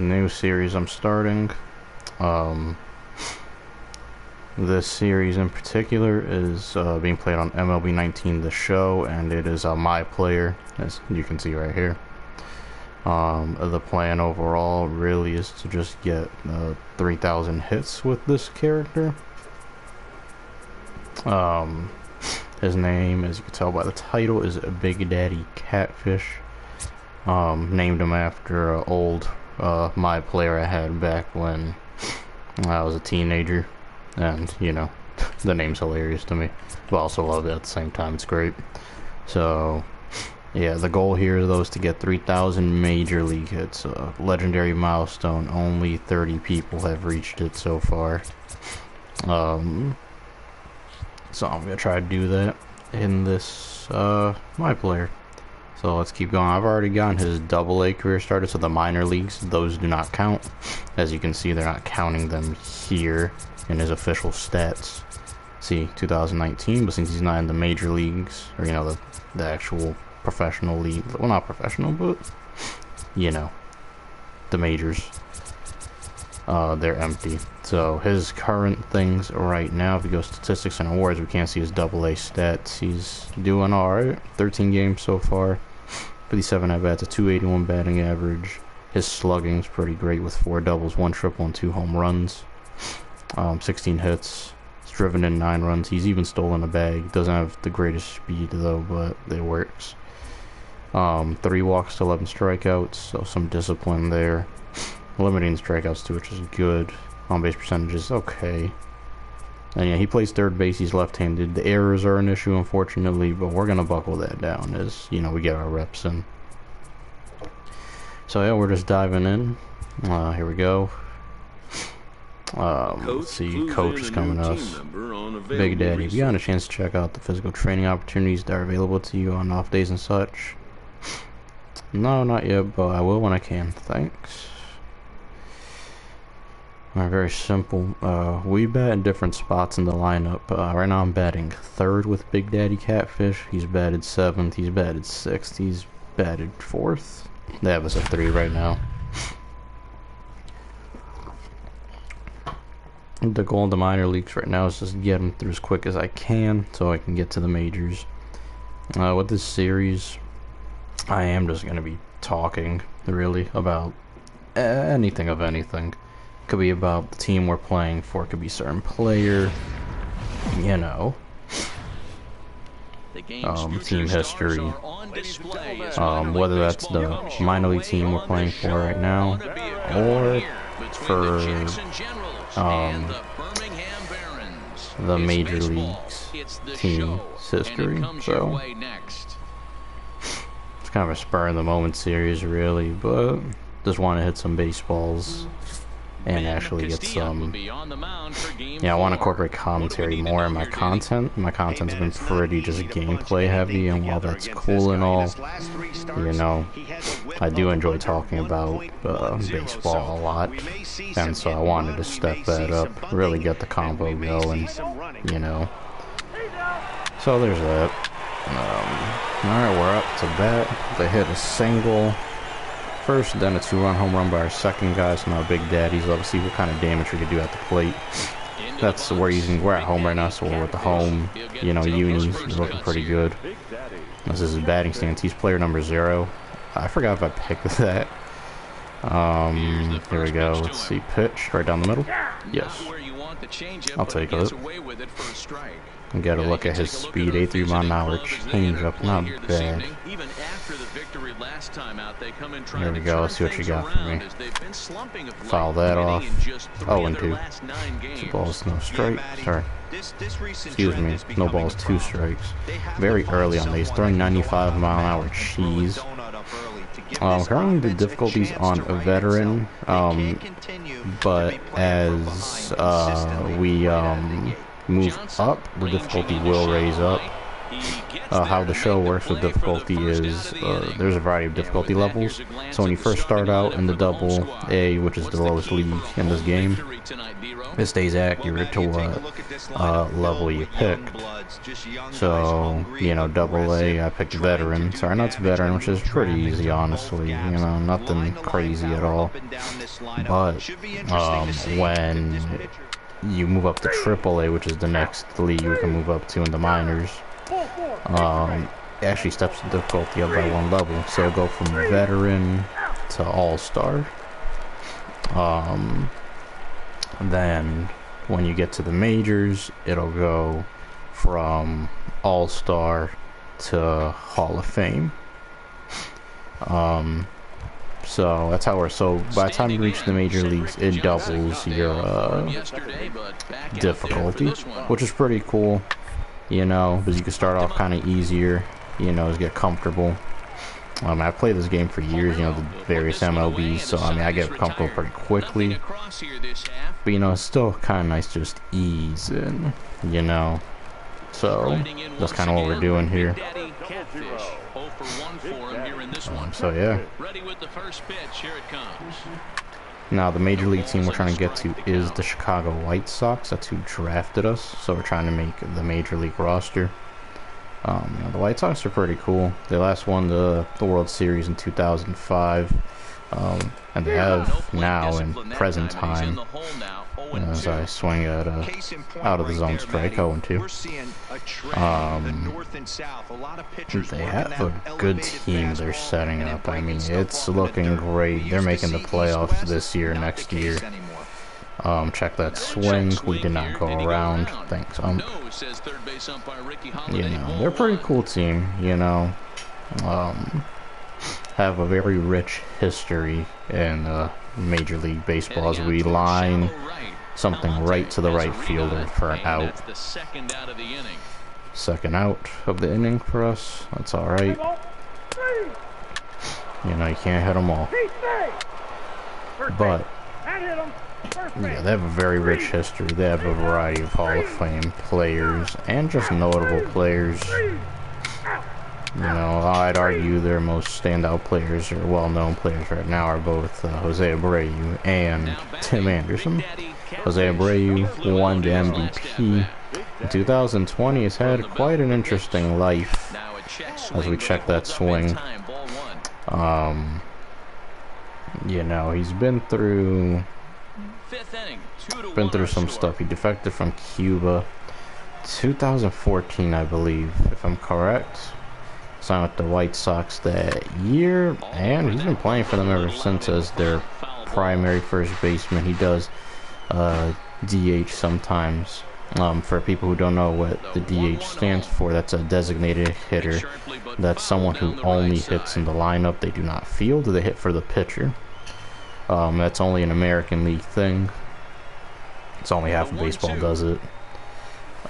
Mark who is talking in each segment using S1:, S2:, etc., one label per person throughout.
S1: new series I'm starting. This series in particular is being played on MLB 19 The Show, and it is my player, as you can see right here. The plan overall really is to just get 3,000 hits with this character. His name, as you can tell by the title, is Big Daddy Catfish. Named him after an old my player I had back when I was a teenager, and you know, the name's hilarious to me, but I also love it at the same time. It's great. So yeah, the goal here though is to get 3,000 major league hits, a legendary milestone. Only 30 people have reached it so far. So I'm gonna try to do that in this my player. So let's keep going. I've already gotten his AA career started, so the minor leagues, those do not count. As you can see, they're not counting them here in his official stats. See, 2019, but since he's not in the major leagues, or you know, the actual professional league, well, not professional, but you know, the majors, they're empty. So his current things right now, if we go statistics and awards, we can't see his AA stats. He's doing alright. 13 games so far, 57 at-bats, a 281 batting average. His slugging's pretty great with 4 doubles, 1 triple, and 2 home runs. 16 hits. He's driven in 9 runs. He's even stolen a bag. Doesn't have the greatest speed though, but it works. 3 walks to 11 strikeouts, so some discipline there. Limiting strikeouts too, which is good. On-base percentage is okay. And yeah, he plays third base. He's left-handed. The errors are an issue, unfortunately, but we're gonna buckle that down as, you know, we get our reps in. So yeah, we're just diving in. Here we go. Let's see, coach is coming to us. Big Daddy, if you got a chance to check out the physical training opportunities that are available to you on off days and such. No, not yet, but I will when I can. Thanks. Alright, very simple. We bat in different spots in the lineup. Right now I'm batting 3rd with Big Daddy Catfish. He's batted 7th, he's batted 6th, he's batted 4th. They have us at 3 right now. The goal in the minor leagues right now is just get him through as quick as I can so I can get to the majors. With this series, I am just going to be talking, really, about anything of anything. Could be about the team we're playing for, could be a certain player, you know, team history, whether that's the minor league team we're playing for right now, or for the major leagues team's history. So it's kind of a spur of the moment series, really, but just want to hit some baseballs and actually get some, yeah, I want to incorporate commentary more in my content. My content's been pretty just gameplay heavy, and while that's cool and all, you know, I do enjoy talking about baseball a lot, and so I wanted to step that up, really get the combo going, you know. So there's that. Alright, we're up to bat. They hit a single first, then a 2-run home run by our second guy, so now Big Daddy's up to see what kind of damage we can do at the plate. That's we're at home right now, so we're with the home, you know, unis. He's looking pretty good. This is his batting stance. He's player number 0. I forgot if I picked that. Here we go. Let's see, pitch right down the middle. Yes, I'll take it. And get a look at his speed, 83 mile/hour changeup, not bad. There we go, let's see what you got for me. Foul that off. 0-2. 2 balls, no strikes. Sorry. Excuse me, no balls, 2 strikes. Very early on these, throwing 95 mile/hour cheese. Currently the difficulties on a veteran, but as we move up, the difficulty will raise up. how the show works with difficulty is there's a variety of difficulty levels. So when you first start out in the double A, which is the lowest league in this game, it stays accurate to what level you picked. So, you know, double A, I picked veteran. Sorry, not veteran, which is pretty easy, honestly. You know, nothing crazy at all. But when you move up to triple A, which is the next league you can move up to in the minors, it actually steps the difficulty up by one level. So it'll go from veteran to all-star. Then when you get to the majors, it'll go from all-star to Hall of Fame. So that's how we're. So by the time you reach the major leagues, it doubles your difficulty, which is pretty cool. You know, because you can start off kind of easier. You know, to get comfortable. I've played this game for years. You know, the various MLBs. So I mean, I get comfortable pretty quickly. But you know, it's still kind of nice to just ease in. You know, so that's kind of what we're doing here. So yeah. Now the major league team we're trying to get to is the Chicago White Sox. That's who drafted us. So we're trying to make the major league roster. You know, the White Sox are pretty cool. They last won the World Series in 2005. And they have now in present time, as I swing at out of the zone strike 0-2. They have a good team they're setting up. I mean, it's looking great. They're making the playoffs this year, next year. Check that swing. We did not go around. Thanks. You know, they're a pretty cool team. You know, have a very rich history in Major League Baseball as we line something right to the right fielder for an out. Second out of the inning for us. That's all right. You know, you can't hit them all. But yeah, they have a very rich history. They have a variety of Hall of Fame players and just notable players. You know, I'd argue their most standout players or well-known players right now are both Jose Abreu and Tim Anderson. Jose Abreu won the MVP. In 2020, has had quite an interesting life as we check that swing. You know, he's been through some stuff. He defected from Cuba 2014, I believe, if I'm correct. Signed with the White Sox that year, and he's been playing for them ever since as their primary first baseman. He does DH sometimes. For people who don't know what the DH stands for, that's a designated hitter. That's someone who only hits in the lineup. They do not field, they hit for the pitcher. That's only an American League thing. It's only half of baseball does it.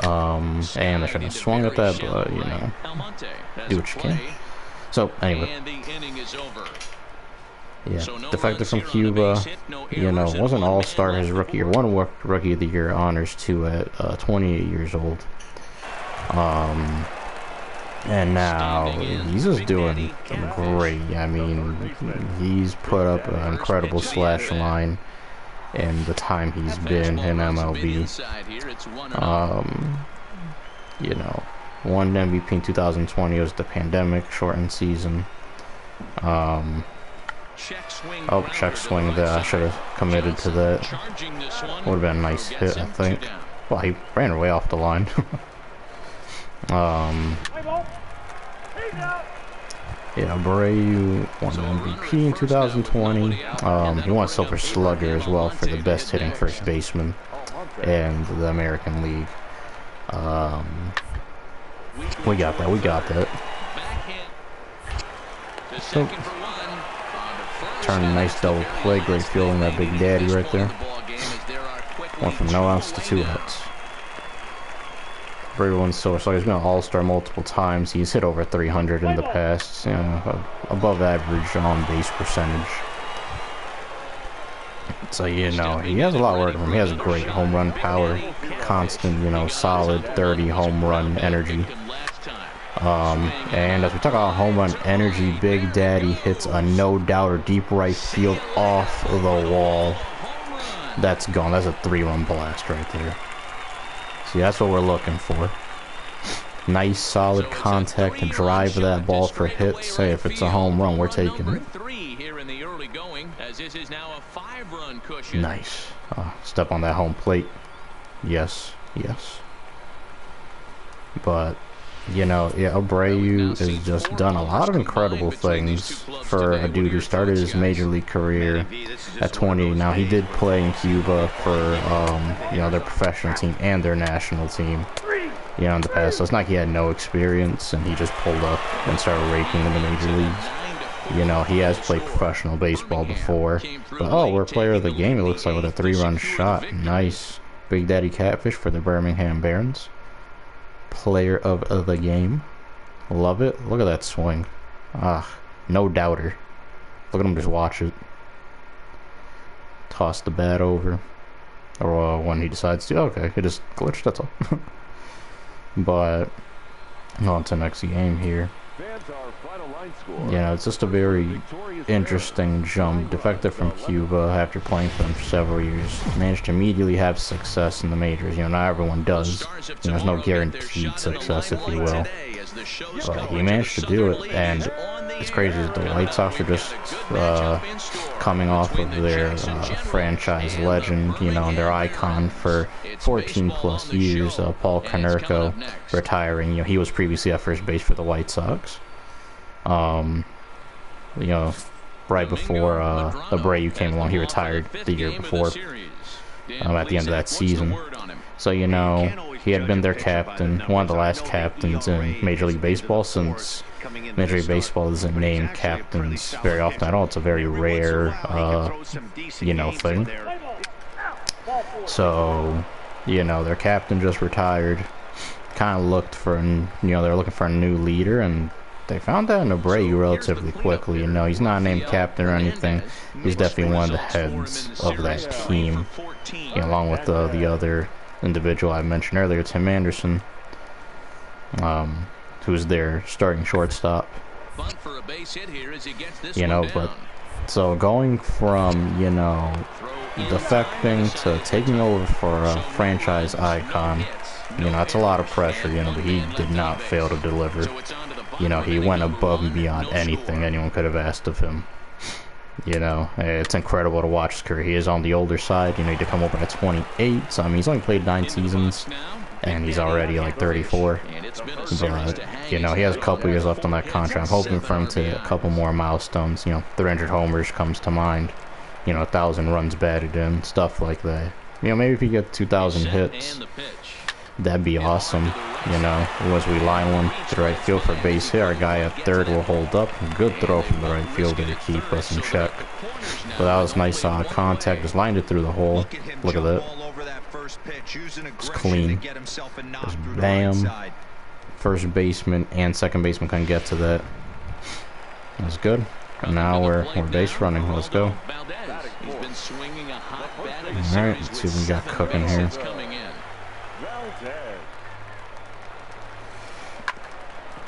S1: And I shouldn't have swung at that, but you know, do what you can. So anyway, yeah, defected from Cuba. You know, wasn't all-star his rookie year. Won Rookie of the Year honors too at 28 years old. And now he's just doing great. I mean, he's put up an incredible slash line in the time he's been in MLB. You know, won MVP in 2020. It was the pandemic shortened season. Check swing there. I should have committed to that. Would have been a nice hit, I think. Well, he ran way off the line. Yeah, Abreu won the MVP in 2020. He won Silver Slugger as well for the best hitting first baseman in the American League. We got that. So, turn a nice double play. Great fielding that Big Daddy right there. Went from no outs to 2 outs. Everyone's so he's been an all-star multiple times. He's hit over 300 in the past. You know, above average on base percentage. So you know, he has a lot of work on him. He has great home run power, constant, you know, solid 30 home run energy. And as we talk about home run energy, Big Daddy hits a no-doubter deep right field off the wall. That's gone. That's a 3-run blast right there. See, that's what we're looking for. Nice, solid contact to drive that ball for hits. Say, if it's a home run, we're taking it. Nice. Step on that home plate. Yes, yes. But, you know, yeah, Abreu has just done a lot of incredible things for a dude who started his major league career at 20. Now, he did play in Cuba for, you know, their professional team and their national team, you know, in the past. So it's not like he had no experience and he just pulled up and started raking in the major leagues. You know, he has played professional baseball before. But, oh, we're player of the game, it looks like, with a 3-run shot. Nice. Big Daddy Catfish for the Birmingham Barons. Player of the game. Love it. Look at that swing. Ah, no doubter. Look at him just watch it. Toss the bat over. Or when he decides to. Okay, it just glitched, that's all. But, on to next game here. You know, it's just a very interesting jump. Defected from Cuba after playing for them for several years. Managed to immediately have success in the majors. You know, not everyone does. You know, there's no guaranteed success, if you will. But he managed to do it, and it's crazy. The White Sox are just coming off of their franchise legend, you know, and their icon for 14 plus years, Paul Konerko, retiring. You know, he was previously at first base for the White Sox. You know, right before Abreu came along, he retired the year before, at the end of that season. So, you know, he had been their captain, one of the last captains in Major League Baseball, since Major League Baseball doesn't name captains very often at all. It's a very rare, you know, thing. So, you know, their captain just retired. Kind of looked for, you know, they're looking for a new leader, and they found that in Abreu relatively quickly. You know, he's not named captain or anything. He's definitely one of the heads of that team, you know, along with the other individual I mentioned earlier, Tim Anderson, who's their starting shortstop. You know, but so going from, you know, defecting to taking over for a franchise icon, you know, that's a lot of pressure, you know, but he did not fail to deliver. You know, he went above and beyond anything anyone could have asked of him. You know, it's incredible to watch his career. He is on the older side, you know, he did come over at 28, so I mean, he's only played 9 seasons, and he's already like 34. But, you know, he has a couple years left on that contract. I'm hoping for him to hit a couple more milestones. You know, 300 homers comes to mind. You know, 1,000 runs batted in, stuff like that. You know, maybe if he gets 2,000 hits, that'd be awesome. You know, as we line one to the right field for a base hit, our guy at third will hold up. Good throw from the right fielder to keep us in check. But that was nice contact. Just lined it through the hole. Look at that. It's clean. Just bam. First baseman and second baseman couldn't get to that. That's good. And now we're base running. Let's go. Alright, let's see what we got cooking here.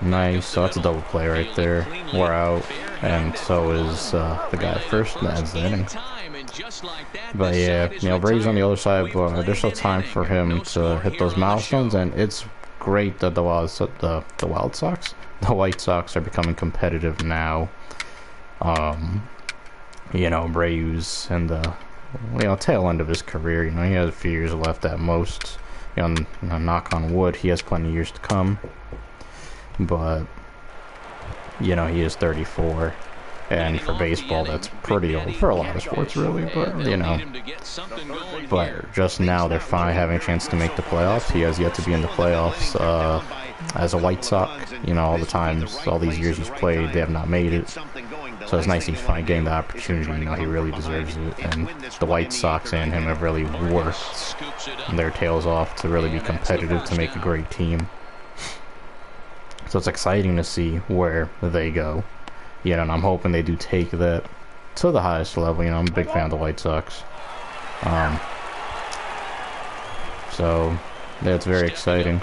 S1: Nice, so that's a double play right there. We're out, and so is the guy first, and that's the inning. But yeah, you know, Braves on the other side, but there's still time for him to hit those milestones, and it's great that the White Sox are becoming competitive now. You know, Braves in the, you know, tail end of his career. You know, he has a few years left at most. You know, knock on wood, he has plenty of years to come. But, you know, he is 34, and for baseball, that's pretty old for a lot of sports, really, but, you know. But just now, they're finally having a chance to make the playoffs. He has yet to be in the playoffs as a White Sox. You know, all the times, all these years he's played, they have not made it. So it's nice he's finally getting the opportunity. You know, he really deserves it. And the White Sox and him have really worked their tails off to really be competitive, to make a great team. So it's exciting to see where they go. You know, and I'm hoping they do take that to the highest level. You know, I'm a big fan of the White Sox. So, That's very exciting.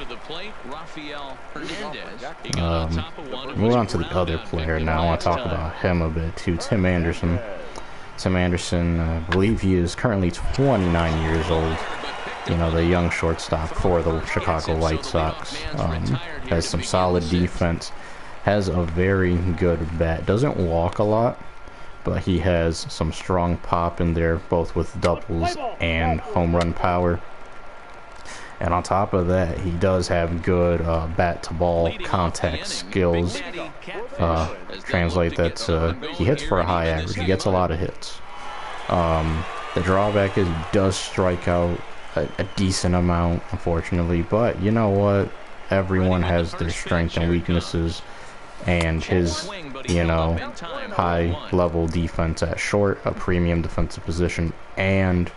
S1: Move on to the other player now. I want to talk about him a bit too, Tim Anderson. Tim Anderson, I believe he is currently 29 years old. You know, the young shortstop for the Chicago White Sox. Has some solid defense. Has a very good bat. Doesn't walk a lot, but he has some strong pop in there, both with doubles and home run power. And on top of that, he does have good bat-to-ball contact skills. Translate that to he hits for a high average. He gets a lot of hits. The drawback is he does strike out a decent amount, unfortunately. But you know what? Everyone has their strengths and weaknesses. And his, you know, high-level defense at short, a premium defensive position, and,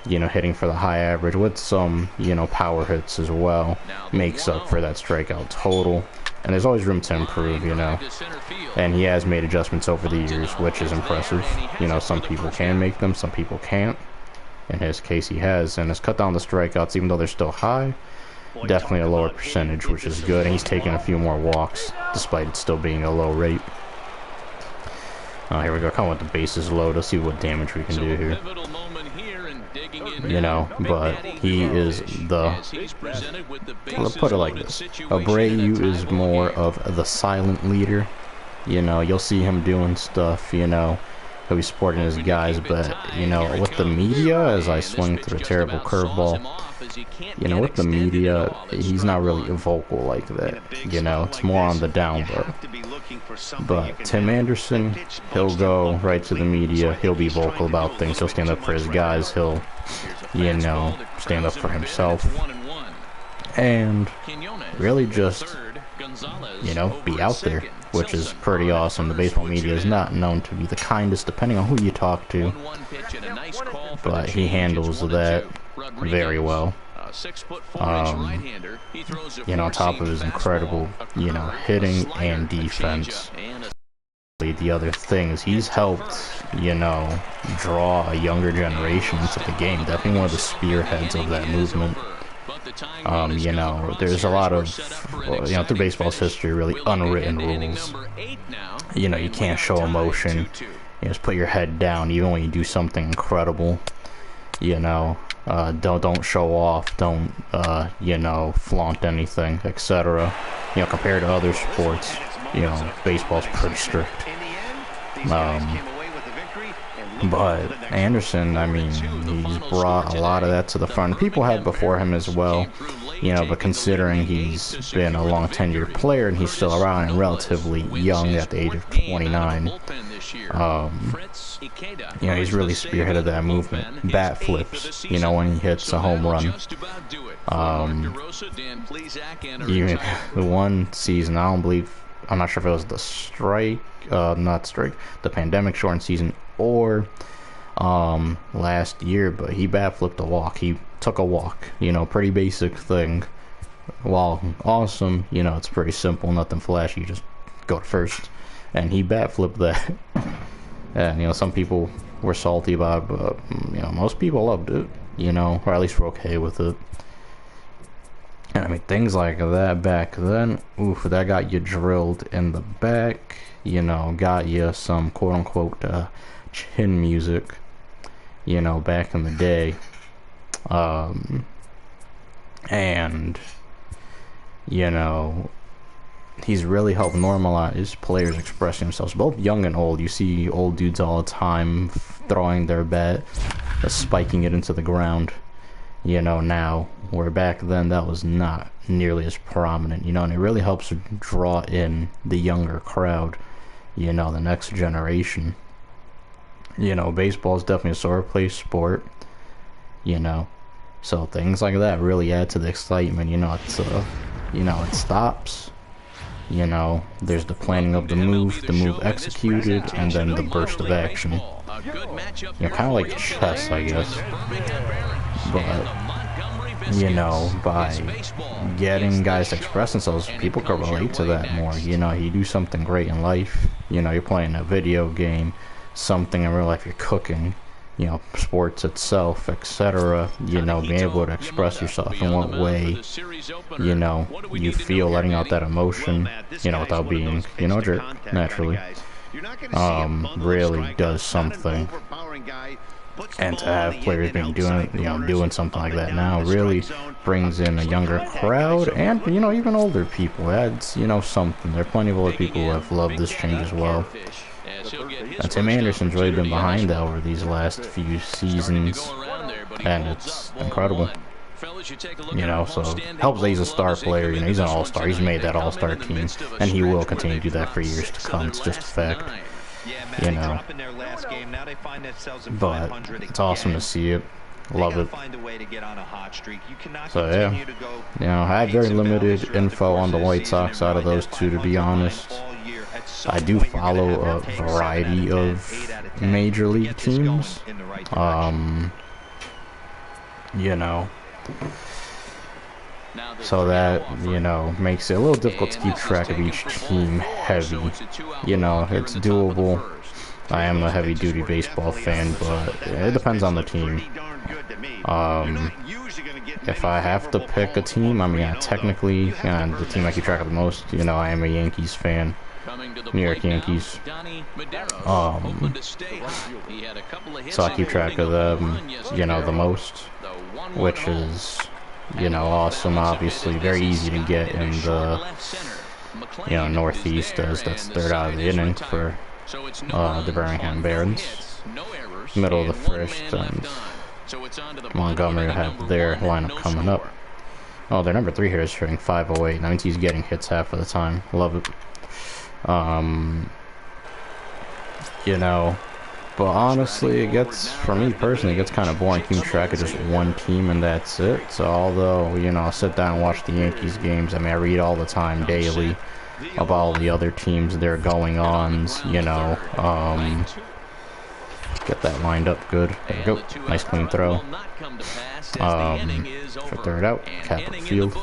S1: you know, hitting for the high average with some, you know, power hits as well, makes up for that strikeout total. And there's always room to improve, you know. And he has made adjustments over the years, which is impressive. You know, some people can make them, some people can't. In his case, he has, and has cut down the strikeouts, even though they're still high. Definitely a lower percentage, which is good, and he's taking a few more walks, despite it still being a low rate. Here we go, come with the bases low to see what damage we can do here. You know, but he is the... Let's put it like this. Abreu is more of the silent leader. You know, you'll see him doing stuff, you know. He'll be supporting his guys, but, you know, with the media, as I swing through a terrible curveball, you know, with the media, he's not really vocal like that. You know, it's more on the down low. But Tim Anderson, he'll go right to the media. He'll be vocal about things. He'll stand up for his guys. He'll, you know, stand up for himself. And really just, you know, be out there, which is pretty awesome. The baseball media is not known to be the kindest, depending on who you talk to. But he handles that very well. You know, on top of his incredible, you know, hitting and defense. The other thing is he's helped, you know, draw a younger generation into the game. Definitely one of the spearheads of that movement. You know, there's a lot of, you know, through baseball's history, really unwritten rules. You know, you can't show emotion. You just put your head down, even when you do something incredible. You know, don't show off. Don't, you know, flaunt anything, etc. You know, compared to other sports, you know, baseball's pretty strict. But Anderson, I mean, he's brought a lot of that to the front. People had before him as well, you know, but considering he's been a long tenured player and he's still around and relatively young at the age of 29, you know, he's really spearheaded that movement. Bat flips, you know, when he hits a home run. Even the one season, I'm not sure if it was the pandemic shortened season or last year, but he bat flipped a walk. He took a walk, you know, pretty basic thing. While awesome, you know, it's pretty simple, nothing flashy, you just go to first. And he bat flipped that. And, you know, some people were salty about it, but, you know, most people loved it, you know, or at least were okay with it. And I mean, things like that back then, oof, that got you drilled in the back, you know, got you some quote-unquote chin music, you know, back in the day. And, you know, he's really helped normalize players expressing themselves, both young and old. You see old dudes all the time throwing their bat, spiking it into the ground, you know, now, where back then that was not nearly as prominent, you know, and it really helps draw in the younger crowd, you know, the next generation. You know, baseball is definitely a sore play sport, you know, so things like that really add to the excitement. You know, it's you know, it stops, you know, there's the planning of the move executed, and then the burst of action. You know, kind of like chess, I guess. But, you know, by getting guys to express themselves, people can relate to that more. You know, you do something great in life, you know, you're playing a video game, something in real life, you're cooking, you know, sports itself, etc. You know, being able to express yourself in what way, you know, you feel, letting out that emotion, you know, without being, you know, a jerk, naturally, really does something. And to have players being doing something like that now really brings in a younger crowd, and, you know, even older people. Adds, you know, something. There are plenty of older people who have loved this change as well. And Tim Anderson's really been behind that over these last few seasons, and it's incredible. You know, so helps that he's a star player. You know, he's an all-star. He's made that all-star team, and he will continue to do that for years to come. It's just a fact. You know, but it's awesome to see it. Love it. So yeah, you know, I have very limited info on the White Sox out of those two, to be honest. I do follow a variety of major league teams. You know, so that, you know, makes it a little difficult to keep track of each team heavy. You know, it's doable. I am a heavy-duty baseball fan, but it depends on the team. If I have to pick a team, I mean, technically, the team I keep track of the most, you know, I am a Yankees fan. New York Yankees. So I keep track of them, you know, the most, which is, you know, awesome. Obviously, very easy to get in the, you know, Northeast, as that's third out of the inning for the Birmingham Barons. Middle of the first, and Montgomery will have their lineup coming up. Oh, their number 3 here is hitting .508. That means he's getting hits half of the time. Love it. You know, but honestly, it gets, for me personally, it gets kind of boring keeping track of just one team and that's it. So although, you know, I'll sit down and watch the Yankees games, I mean, I read all the time, daily, about all the other teams, their going-ons, you know. Get that lined up good. There we go. Nice clean throw. For third out, Capitol Field.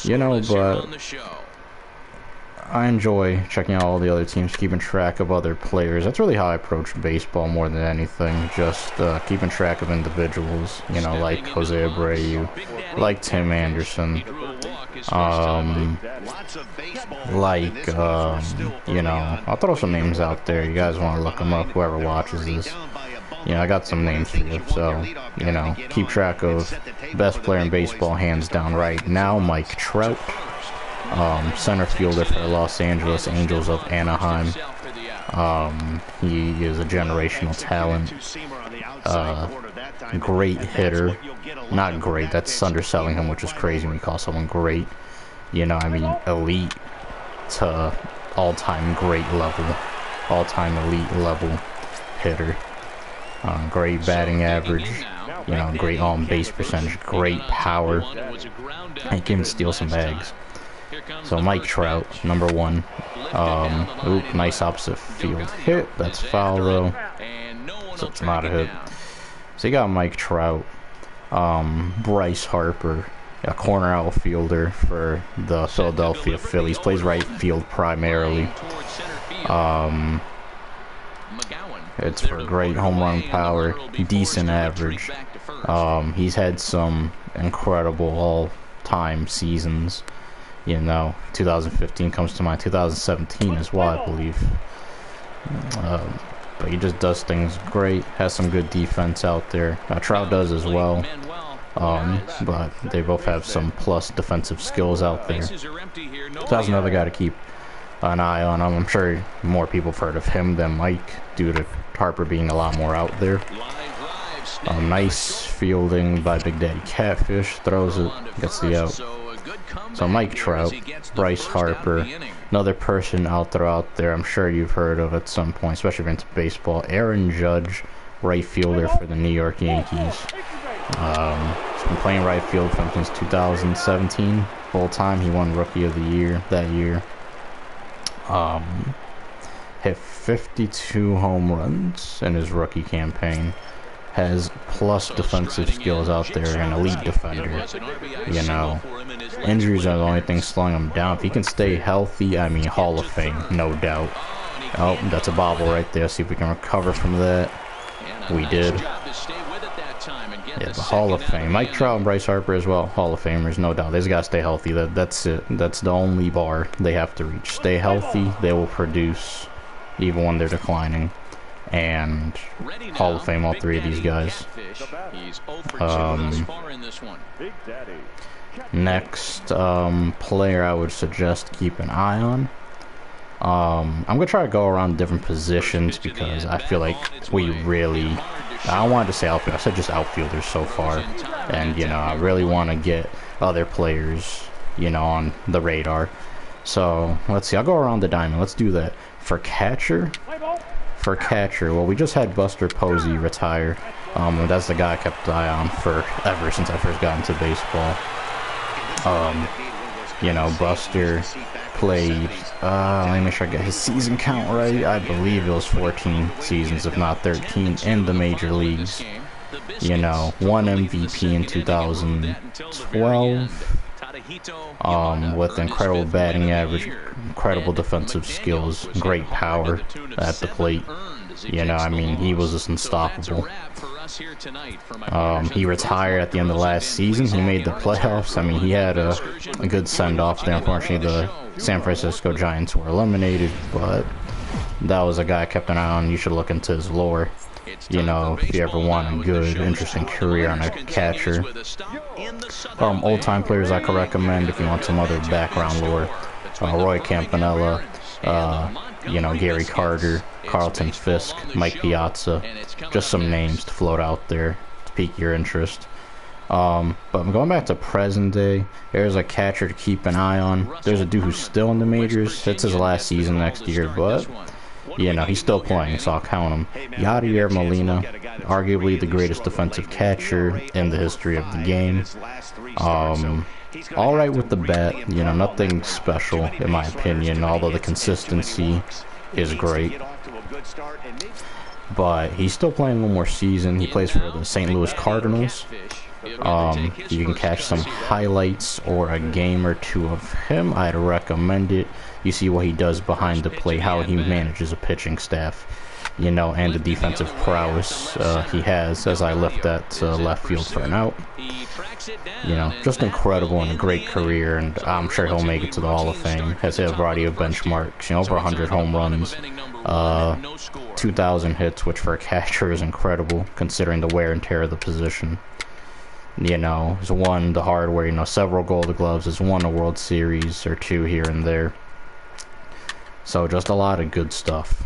S1: You know, but I enjoy checking out all the other teams, keeping track of other players. That's really how I approach baseball more than anything. Just keeping track of individuals, you know, like Jose Abreu, like Tim Anderson, you know, I'll throw some names out there. You guys want to look them up, whoever watches this. You know, I got some names for you, so, you know, keep track of best player in baseball, hands down right now, Mike Trout. Center fielder for the Los Angeles Angels of Anaheim. He is a generational talent. Great hitter. Not great, that's underselling him, which is crazy when you call someone great. You know, I mean, elite to all-time great level. All-time elite level hitter. Great batting average. You know, great on-base percentage. Great power. And can steal some bags. So Mike Trout, number 1. Nice opposite field hit. That's foul though. So it's not a hit. So you got Mike Trout. Bryce Harper, a corner outfielder for the Philadelphia Phillies. Plays right field primarily. It's for great home run power, decent average. He's had some incredible all-time seasons. You know, 2015 comes to mind. 2017 as well, I believe. But he just does things great. Has some good defense out there. Trout does as well. But they both have some plus defensive skills out there. So that's another guy to keep an eye on. I'm sure more people have heard of him than Mike, due to Harper being a lot more out there. Nice fielding by Big Daddy Catfish. Throws it, gets the out. So Mike Trout, Bryce Harper, another person out there I'm sure you've heard of at some point, especially if you're into baseball. Aaron Judge, right fielder for the New York Yankees. He's been playing right field since 2017, full time. He won Rookie of the Year that year. Hit 52 home runs in his rookie campaign. Has plus defensive skills out there, an elite defender. You know, injuries are the only thing slowing him down. If he can stay healthy, I mean, Hall of Fame, no doubt. Oh, that's a bobble right there. See if we can recover from that. we did. Yeah, the Hall of Fame. Mike Trout and Bryce Harper as well, Hall of Famers, no doubt. They just gotta stay healthy. That's it. That's the only bar they have to reach. Stay healthy, they will produce, even when they're declining. And Hall of Fame, all three of these guys. Next player I would suggest keep an eye on. I'm gonna try to go around different positions because I feel like we really, I don't want to say outfield, I said just outfielders so far, and you know, I really want to get other players, you know, on the radar. So let's see, I'll go around the diamond. Let's do that. For catcher, well, we just had Buster Posey retire. That's the guy I kept an eye on forever since I first got into baseball. You know, Buster played, let me make sure I get his season count right. I believe it was 14 seasons, if not 13, in the major leagues. You know, won MVP in 2012. With incredible batting average, incredible defensive skills, great power at the plate. You know, I mean, he was just unstoppable. He retired at the end of last season. He made the playoffs. I mean, he had a good send-off there. Unfortunately, the San Francisco Giants were eliminated, but that was a guy I kept an eye on. You should look into his lore. You know, if you ever want a good, interesting career on a catcher. Old-time players I could recommend if you want some other background lore. Roy Campanella, you know, Gary Carter, Carlton Fisk, Mike Piazza. Just some names to float out there to pique your interest. But I'm going back to present day. There's a catcher to keep an eye on. There's a dude who's still in the majors. It's his last season next year, but you know, he's still playing, so I'll count him. Yadier Molina, arguably the greatest defensive catcher in the history of the game. All right with the bat, you know, nothing special in my opinion, although the consistency is great. But he's still playing one more season. He plays for the St. Louis Cardinals. You can catch some highlights or a game or two of him. I'd recommend it. You see what he does behind the plate, how he manages a pitching staff, you know, and the defensive prowess he has as I left that left field for an out. You know, just incredible and a great career, and I'm sure he'll make it to the Hall of Fame. Has hit a variety of benchmarks, you know, over 100 home runs, 2,000 hits, which for a catcher is incredible considering the wear and tear of the position. You know, he's won the hardware, you know, several Gold Gloves, has won a World Series or two here and there. So just a lot of good stuff.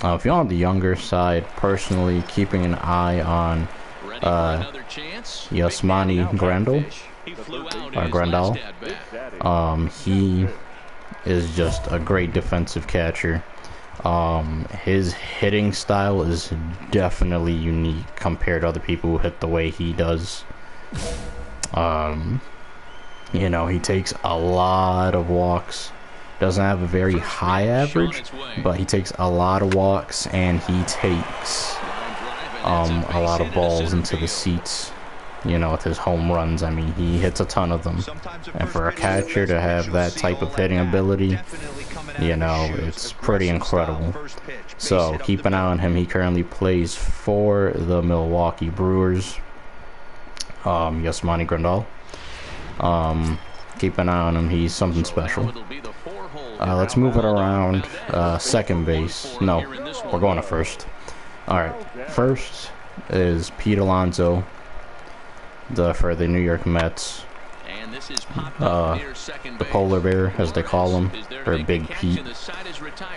S1: If you're on the younger side, personally, keeping an eye on Yasmani Grandal. He is just a great defensive catcher. His hitting style is definitely unique compared to other people who hit the way he does. You know, he takes a lot of walks. Doesn't have a very high average, but he takes a lot of walks, and he takes a lot of balls into the seats, you know, with his home runs. I mean, he hits a ton of them, and for a catcher to have that type of hitting ability, you know, it's pretty incredible. So keep an eye on him. He currently plays for the Milwaukee Brewers. Yasmani Grandal. Keep an eye on him. He's something special. Let's move it around. Second base. No, we're going to first. Alright, first is Pete Alonso for the New York Mets. The polar bear, as they call him, or Big Pete,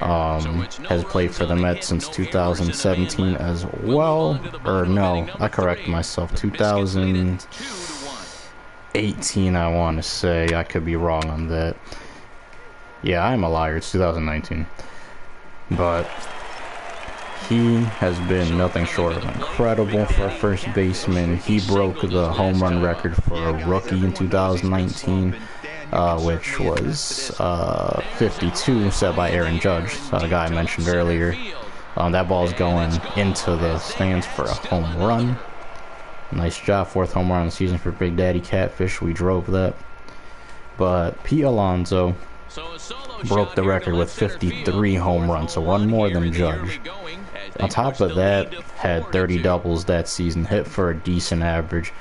S1: has played for the Mets since 2017 as well. Or no, I correct myself, 2018 I want to say. I could be wrong on that. Yeah, I'm a liar, it's 2019. But he has been nothing short of incredible for a first baseman. He broke the home run record for a rookie in 2019, which was 52, set by Aaron Judge, the guy I mentioned earlier. That ball's going into the stands for a home run. Nice job, 4th home run of the season for Big Daddy Catfish. We drove that. But Pete Alonso broke the record with 53 home runs, so one more than Judge. On top of that, had 30 doubles that season, hit for a decent average,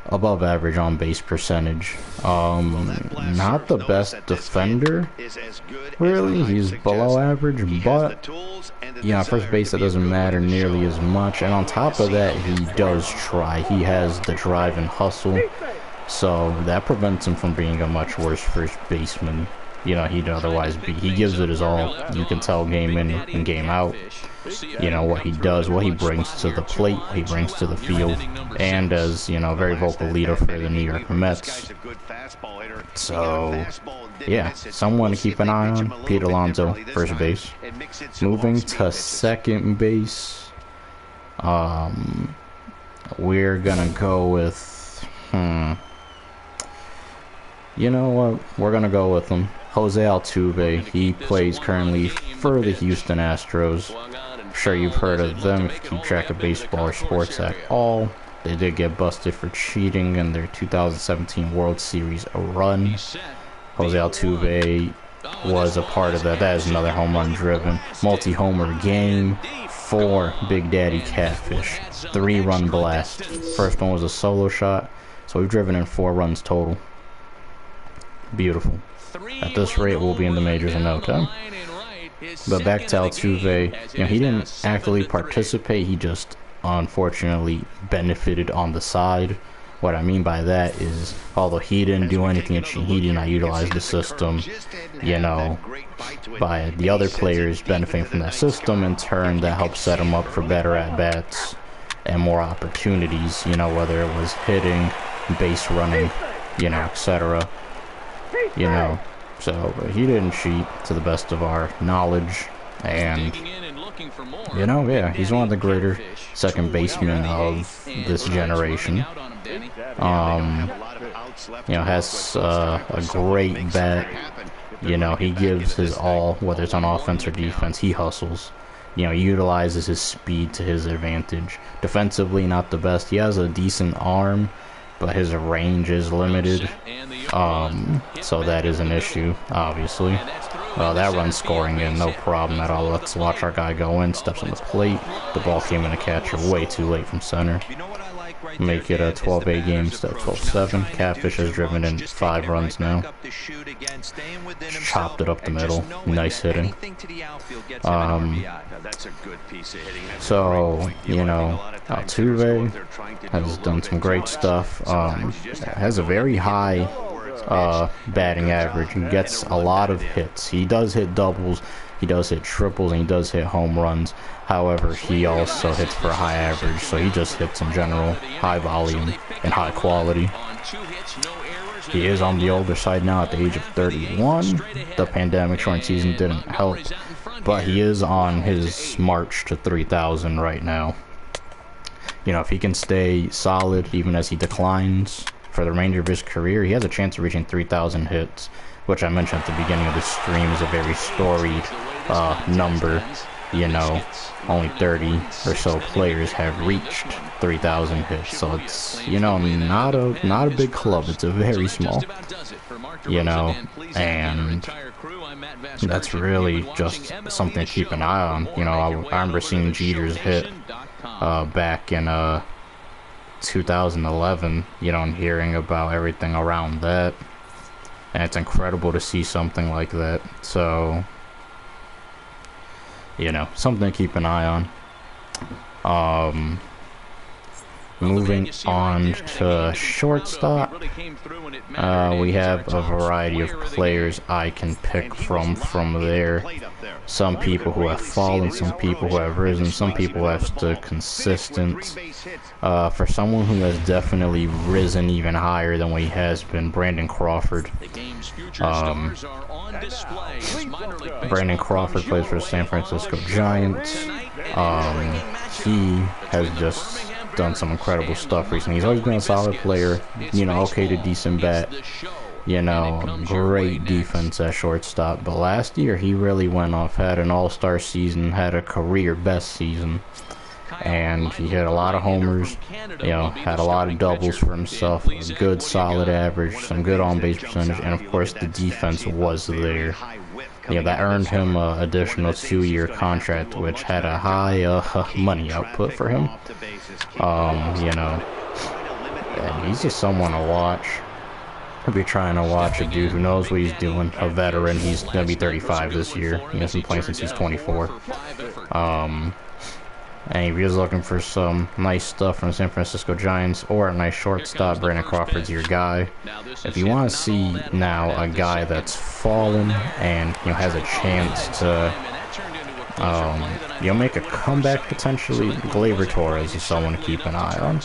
S1: above average on base percentage. Not the best defender, really. He's below average, but yeah, first base, that doesn't matter nearly as much. And on top of that, he does try. He has the drive and hustle, so that prevents him from being a much worse first baseman. You know, he'd otherwise be. He gives it his all. You can tell game in and game out, you know, what he does, what he brings to the plate, what he brings to the field, and as, you know, very vocal leader for the New York Mets. So, yeah, someone to keep an eye on. Pete Alonso, first base. Moving to second base, we're gonna go with, you know what, we're gonna go with him. Jose Altuve. He plays currently for the Houston Astros. I'm sure you've heard of them if you keep track of baseball or sports at all. They did get busted for cheating in their 2017 World Series run. Jose Altuve was a part of that. That is another home run driven multi-homer game for Big Daddy Catfish. 3-run blast. First one was a solo shot, so we've driven in 4 runs total. Beautiful. At this rate, we'll be in the majors in no time. But back to Altuve, you know, he didn't actively participate. He just unfortunately benefited on the side. What I mean by that is, although he didn't do anything, he did not utilize the system, you know, by the other players benefiting from that system. In turn, that helped set him up for better at-bats and more opportunities, you know, whether it was hitting, base running, you know, etc. You know, so he didn't cheat to the best of our knowledge, and you know, yeah, he's one of the greater second basemen of this generation. You know, has a great bat. You know, he gives his all, whether it's on offense or defense. He hustles. You know, he utilizes his speed to his advantage. Defensively, not the best. He has a decent arm, but his range is limited, so that is an issue, obviously. Well, that run scoring in, no problem at all. Let's watch our guy go in, steps on the plate. The ball came in a catcher way too late from center. Make it a 12-8 game instead of 12-7. Catfish has driven in 5 runs now. Chopped it up the middle. Nice hitting. So, you know, Altuve has done some great stuff. Has a very high batting average and gets a lot of hits. He does hit doubles, he does hit triples, and he does hit home runs. However, he also hits for a high average, so he just hits in general, high volume and high quality. He is on the older side now at the age of 31. The pandemic shortened season didn't help, but he is on his march to 3,000 right now. You know, if he can stay solid even as he declines for the remainder of his career, he has a chance of reaching 3,000 hits, which I mentioned at the beginning of the stream is a very storied number. You know, only 30 or so players have reached 3,000 hits, so it's, you know, not a big club. It's a very small, you know, and that's really just something to keep an eye on. You know, I remember seeing Jeter's hit back in 2011, you know, and hearing about everything around that, and it's incredible to see something like that. So, you know, something to keep an eye on. Moving on to shortstop, we have a variety of players I can pick from there. Some people who have fallen, some people who have risen, some people who have stood consistent. For someone who has definitely risen even higher than what he has been, Brandon Crawford. Brandon Crawford plays for the San Francisco Giants. He has just done some incredible stuff recently. He's always been a solid player, you know, okay to decent bat, you know, great defense at shortstop. But last year he really went off, had an all-star season, had a career best season, and he hit a lot of homers, you know, had a lot of doubles for himself, a good solid average, some good on-base percentage, and of course the defense was there. that earned him an additional 2-year contract, which had a high money output for him. And he's just someone to watch. If you're trying to watch a dude who knows what he's doing, a veteran, he's gonna be 35 this year. He hasn't played since he's 24. And if you're looking for some nice stuff from the San Francisco Giants or a nice shortstop, Brandon Crawford's your guy. If you want to see now a guy that's fallen and has a chance to make a comeback potentially, Gleyber Torres is someone to keep an eye on.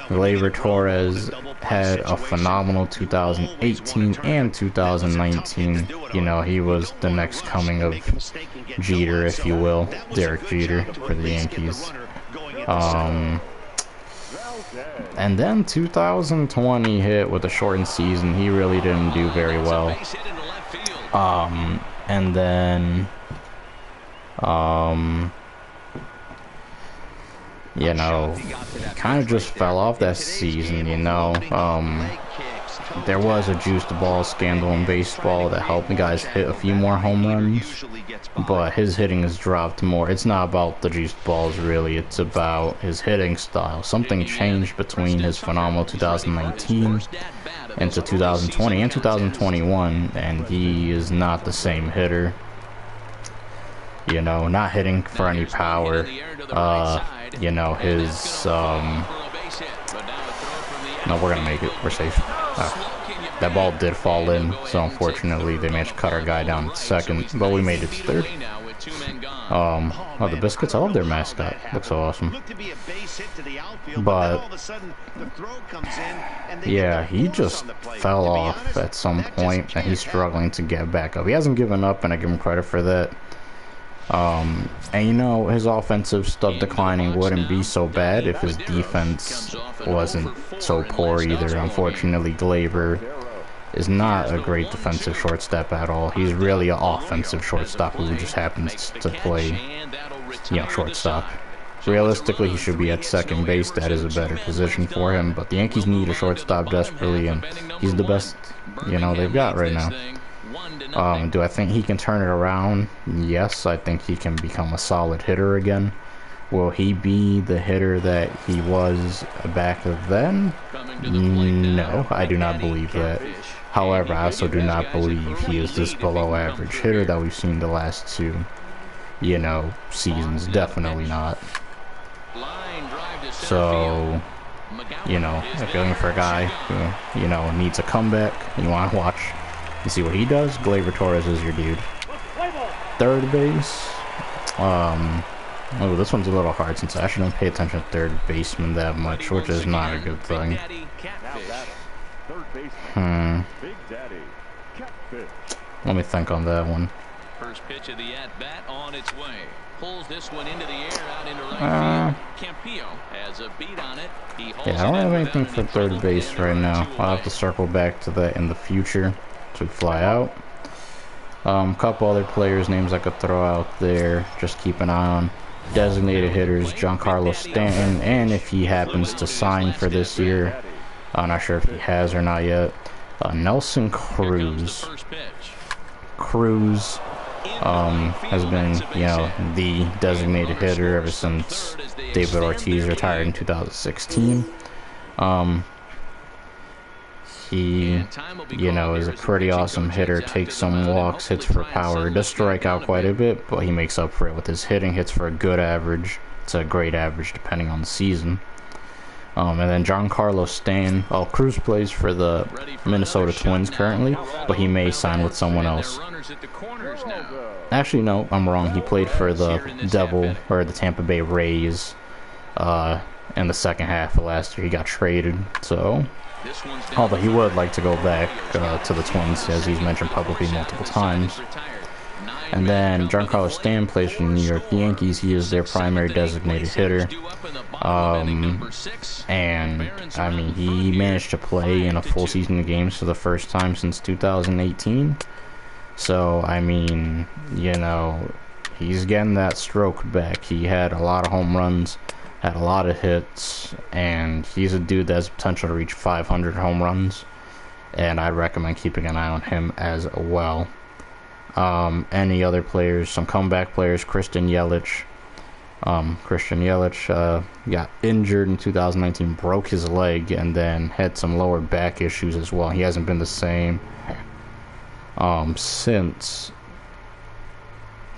S1: Gleyber Torres had a phenomenal 2018 and 2019. He was the next coming of Jeter, if you will, Derek Jeter for the Yankees. And then 2020 hit with a shortened season. He really didn't do very well. And then kind of just fell off that season, There was a juiced ball scandal in baseball that helped the guys hit a few more home runs, but his hitting has dropped more. It's not about the juiced balls, really. It's about his hitting style. Something changed between his phenomenal 2019 into 2020 and 2021, and he is not the same hitter. Not hitting for any power. No, we're gonna make it. We're safe. That ball did fall in, so unfortunately they managed to cut our guy down at second, but we made it to third. The Biscuits, I love their mascot. Looks so awesome. But yeah, he just fell off at some point, and he's struggling to get back up. He hasn't given up, and I give him credit for that. And his offensive stuff declining wouldn't be so bad if his defense wasn't so poor either. Unfortunately, Gleyber is not a great defensive shortstop at all. He's really an offensive shortstop who just happens to play, shortstop. Realistically, he should be at second base. That is a better position for him, but the Yankees need a shortstop desperately, and he's the best, they've got right now. Do I think he can turn it around? Yes, I think he can become a solid hitter again. Will he be the hitter that he was back then? No, I do not believe that. However, I also do not believe he is this below average hitter that we've seen the last two, seasons. Definitely not. So, if you're looking for a guy who, needs a comeback, you want to watch and see what he does, Gleyber Torres is your dude. Third base. Oh, this one's a little hard since I actually don't pay attention to third baseman that much, which is not a good thing. Let me think on that one. First pitch of the at-bat on its way. Pulls this one into the air out into right field. Campillo has a beat on it. Yeah, I don't have anything for third base right now. I'll have to circle back to that in the future to fly out. Couple other players' names I could throw out there. Just keep an eye on. Designated hitters, Giancarlo Stanton, and if he happens to sign for this year, I'm not sure if he has or not yet, Nelson Cruz. Cruz has been, the designated hitter ever since David Ortiz retired in 2016. He, is a pretty awesome hitter, takes some walks, hits for power, does strike out quite a bit, but he makes up for it with his hitting, hits for a good average. It's a great average depending on the season. And then Giancarlo Stanton. Cruz plays for the Minnesota Twins currently, but he may sign with someone else. Actually, no, I'm wrong. He played for the the Tampa Bay Rays in the second half of last year. He got traded, so... Although he would like to go back to the Twins, as he's mentioned publicly multiple times. And then Giancarlo Stanton plays for the New York Yankees. He is their primary designated hitter. And, I mean, he managed to play in a full season of games for the first time since 2018. So, I mean, he's getting that stroke back. He had a lot of home runs, had a lot of hits, and he's a dude that has potential to reach 500 home runs, and I'd recommend keeping an eye on him as well. Any other players, some comeback players, Christian Yelich. Got injured in 2019, broke his leg, and then had some lower back issues as well. He hasn't been the same since,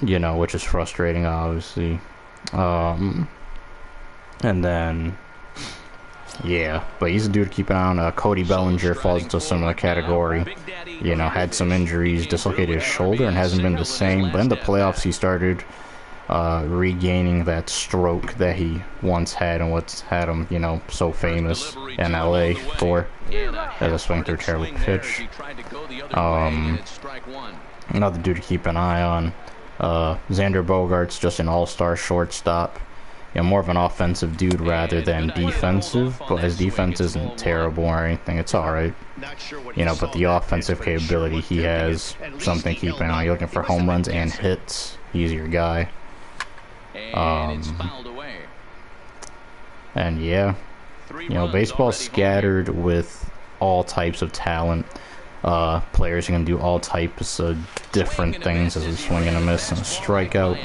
S1: which is frustrating, obviously. And then, yeah, but he's a dude to keep an eye on. Cody Bellinger falls into a similar category. Had some injuries, dislocated his shoulder, and hasn't been the same. But in the playoffs, he started regaining that stroke that he once had, and what's had him, so famous in LA for as a swing through terrible pitch. Another dude to keep an eye on, Xander Bogaerts, just an all-star shortstop. More of an offensive dude rather than defensive, but his defense isn't terrible or anything. It's alright. But the offensive capability he has, something to keep an eye on. You're looking for home runs and hits, he's your guy. And yeah, baseball's scattered with all types of talent. Players who can do all types of different things as a swing and a miss and a strikeout.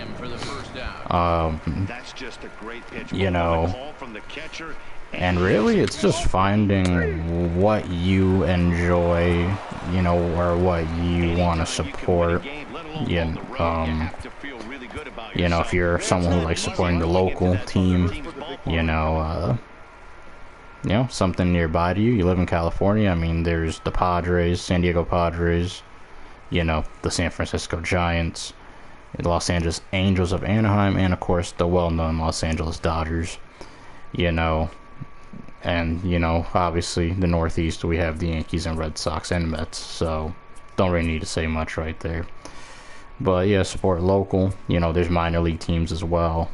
S1: And really it's just finding what you enjoy, or what you want to support. If you're someone who likes supporting the local team, something nearby to you. You live in California, I mean, there's the Padres, San Diego Padres, the San Francisco Giants, the Los Angeles Angels of Anaheim, and of course the well-known Los Angeles Dodgers, and obviously the Northeast, we have the Yankees and Red Sox and Mets, so don't really need to say much right there. But yeah, support local. There's minor league teams as well.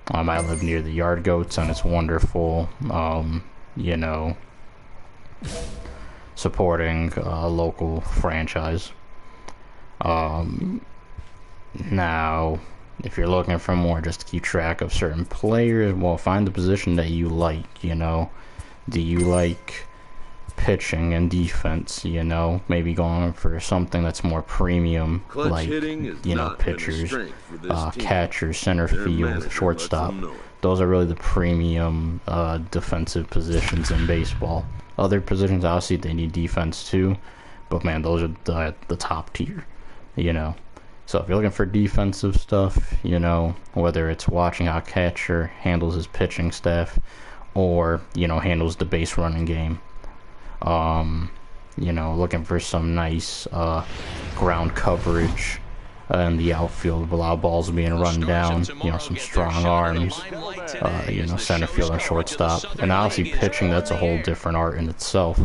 S1: I live near the Yard Goats, and it's wonderful, supporting a local franchise. Now, if you're looking for more just to keep track of certain players, well, find the position that you like, Do you like pitching and defense, maybe going for something that's more premium, like, pitchers, catchers, center field, shortstop. Those are really the premium defensive positions in baseball. Other positions, obviously, they need defense too, but man, those are the top tier, So if you're looking for defensive stuff, whether it's watching how a catcher handles his pitching staff, or, handles the base running game, looking for some nice ground coverage in the outfield, a lot of balls being run down, some strong arms, center field and shortstop. And obviously pitching, that's a whole different art in itself.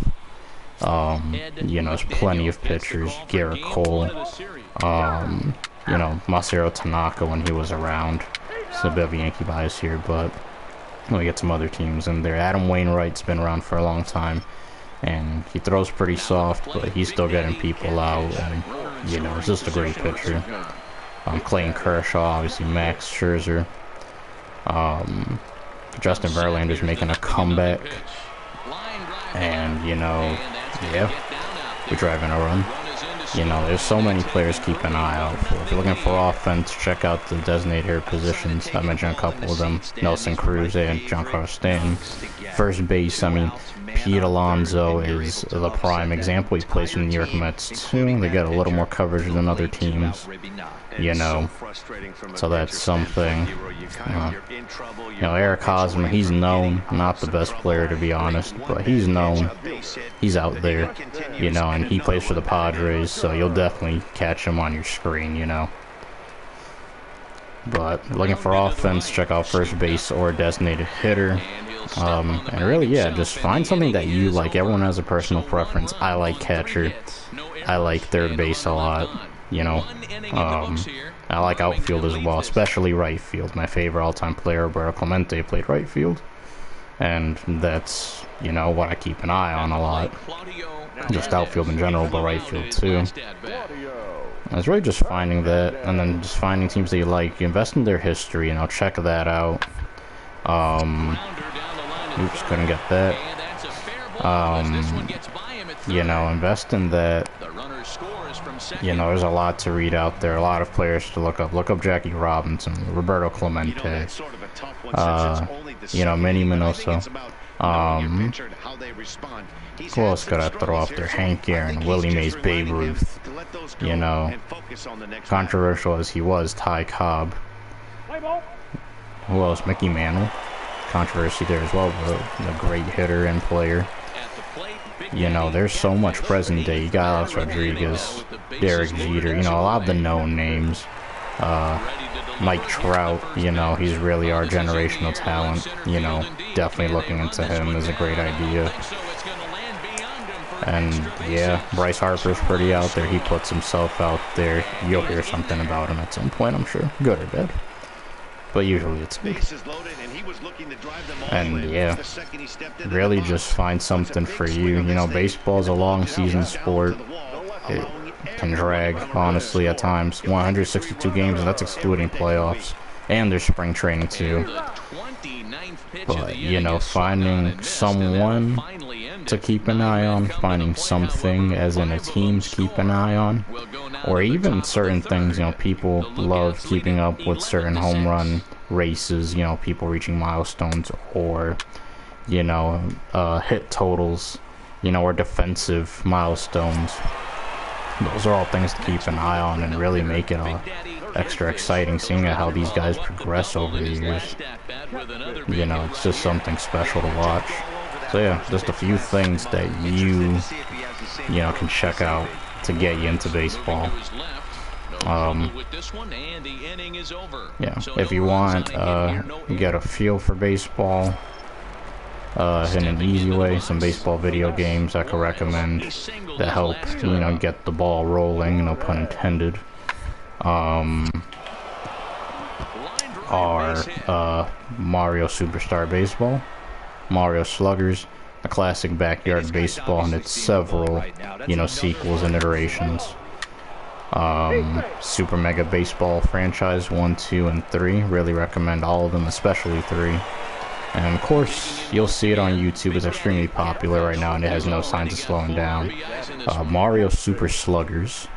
S1: There's plenty of pitchers, Garrett Cole, Masahiro Tanaka when he was around. It's a bit of a Yankee bias here, but we get some other teams in there. Adam Wainwright's been around for a long time, and he throws pretty soft, but he's still getting people out, and it's just a great pitcher. Clayton Kershaw, obviously Max Scherzer, Justin Verlander's making a comeback, and yeah, we're driving a run. There's so many players to keep an eye out for. If you're looking for offense, check out the designated hitter positions. I mentioned a couple of them: Nelson Cruz and Giancarlo Stanton. First base, I mean, Pete Alonso is the prime example. He plays for the New York Mets too. They get a little more coverage than other teams, so that's something. Eric Hosmer, he's known, not the best player to be honest, but he's known. He's out there, and he plays for the Padres, so you'll definitely catch him on your screen, But looking for offense, check out first base or designated hitter. And really, yeah, just find something that you like. Everyone has a personal preference. I like catcher. I like third base a lot, I like outfield as well, especially right field. My favorite all-time player, Roberto Clemente, played right field, and that's, what I keep an eye on a lot. Just outfield in general, but right field too. It's really just finding that, and then just finding teams that you like. You invest in their history, and I'll check that out. Oops, couldn't get that. Invest in that. you know, there's a lot to read out there, a lot of players to look up. Look up Jackie Robinson, Roberto Clemente, you know, Manny Minoso. Who else could I throw off there? Hank Aaron, Willie Mays, Babe Ruth. You know, controversial as he was, Ty Cobb. Who else? Mickey Mantle. Controversy there as well, but a great hitter and player. You know, there's so much present day. You got Alex Rodriguez, Derek Jeter, you know, a lot of the known names. Mike Trout, you know, he's really our generational talent. You know, definitely looking into him is a great idea. And yeah, Bryce Harper's pretty out there. He puts himself out there. You'll hear something about him at some point, I'm sure. Good or bad. But usually it's good. And yeah, really just find something for you. You know, baseball's a long season sport. It can drag, honestly, at times. 162 games, and that's excluding playoffs. And there's spring training too. But, you know, finding someone to keep an eye on, finding something as in a team to keep an eye on, or even certain things, you know, people love keeping up with certain home run races, you know, people reaching milestones, or, you know, hit totals, you know, or defensive milestones. Those are all things to keep an eye on and really make it extra exciting, seeing how these guys progress over the years. You know, it's just something special to watch. So yeah, just a few things that you know, can check out to get you into baseball. Yeah, if you want, get a feel for baseball in an easy way, some baseball video games I could recommend that help, you know, get the ball rolling, no pun intended. Are Mario Superstar Baseball, Mario Sluggers, a classic backyard baseball, and its several, you know, sequels and iterations. Super Mega Baseball franchise 1, 2, and 3. Really recommend all of them, especially 3. And of course, you'll see it on YouTube. It's extremely popular right now, and it has no signs of slowing down. Mario Super Sluggers.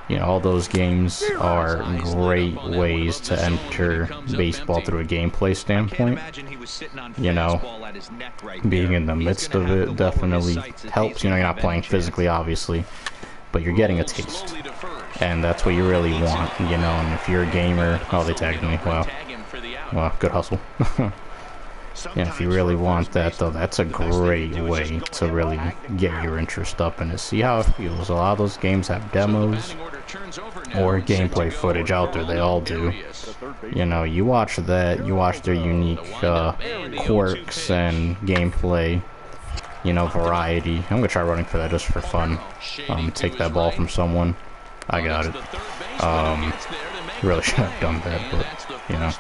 S1: You know, all those games are great ways to enter baseball through a gameplay standpoint. You know, being in the midst of it definitely helps. You know, you're not playing physically, obviously, but you're getting a taste. And that's what you really want, you know. And if you're a gamer, oh, they tagged me. Well, good hustle. Yeah, if you really want that, though, that's a great way to really get your interest up and to see how it feels. A lot of those games have demos or gameplay footage out there. They all do. You know, you watch that, you watch their unique quirks and gameplay, you know, variety. I'm going to try running for that just for fun. Take that ball from someone. I got it. Really should have done that, but, you know.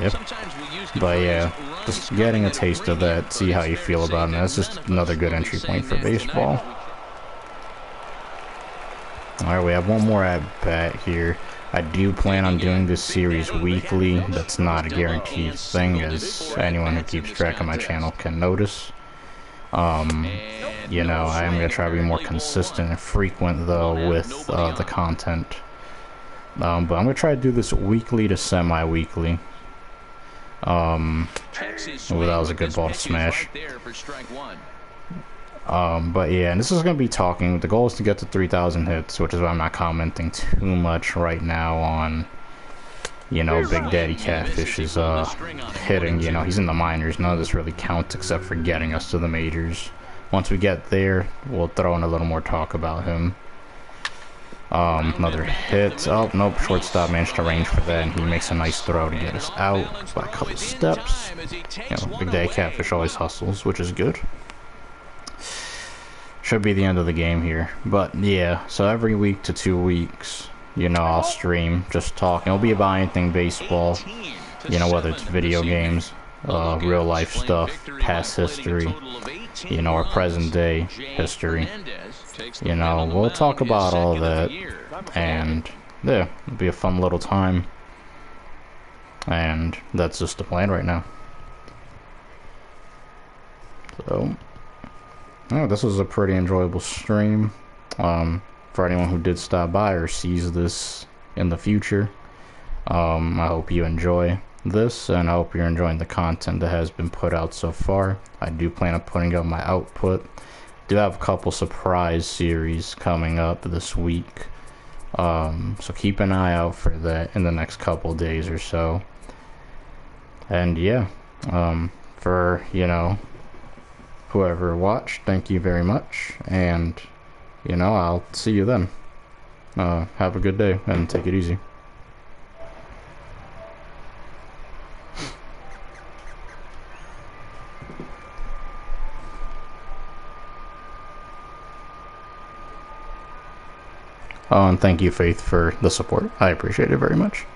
S1: Yep. But yeah, just getting a taste of that, see how you feel about it. That's just another good entry point for baseball. Alright, we have one more at bat here. I do plan on doing this series weekly. That's not a guaranteed thing, as anyone who keeps track of my channel can notice. You know, I am going to try to be more consistent and frequent, though, with the content. But I'm going to try to do this weekly to semi-weekly. Oh, that was a good ball to smash. But yeah, and this is going to be talking, the goal is to get to 3,000 hits, which is why I'm not commenting too much right now on, you know, Big Daddy Catfish is hitting. You know, he's in the minors. None of this really counts except for getting us to the majors. Once we get there, we'll throw in a little more talk about him. Another hit. Oh, nope, shortstop managed to range for that, and he makes a nice throw to get us out by a couple steps. You know, Big Daddy Catfish always hustles, which is good. Should be the end of the game here. But yeah, so every week to 2 weeks, you know, I'll stream, just talking. It'll be about anything baseball, you know, whether it's video games, real life stuff, past history, you know, or present day history. You know, we'll talk about all that, and yeah, it'll be a fun little time, and that's just the plan right now. So, oh, this was a pretty enjoyable stream. for anyone who did stop by or sees this in the future, I hope you enjoy this, and I hope you're enjoying the content that has been put out so far. I do plan on putting out my output. Do have a couple surprise series coming up this week, so keep an eye out for that in the next couple days or so. And yeah, for, you know, whoever watched, thank you very much, and, you know, I'll see you then. Have a good day, and take it easy. Oh, and thank you, Faith, for the support. I appreciate it very much.